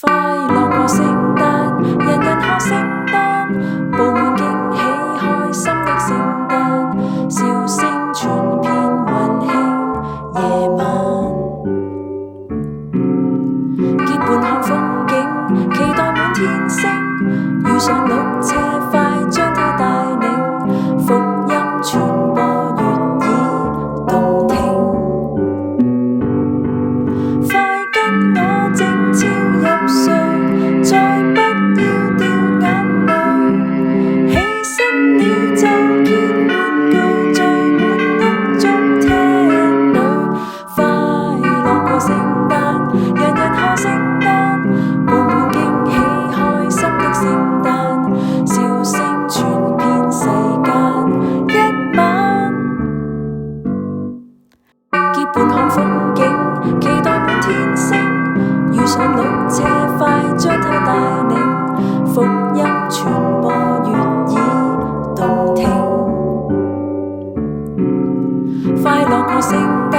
快樂過聖誕，人人賀聖誕，佈滿驚喜開心的聖誕，笑聲傳遍溫馨夜晚。結伴看風景，期待滿天星，遇上綠車快將它帶領，福音傳播悅耳動聽。快跟我靜悄入睡，再不要掉眼淚，起身了就見玩具聚滿屋中廳裏。快樂過聖誕，人人賀聖誕，佈滿驚喜開心的聖誕，笑聲傳遍世間一晚。結伴看風景，期待滿天星，遇上綠車快將它帶領，福音傳播悅耳動聽。快樂過聖誕，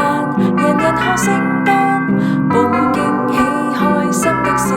人人賀聖誕，佈滿驚喜開心的聖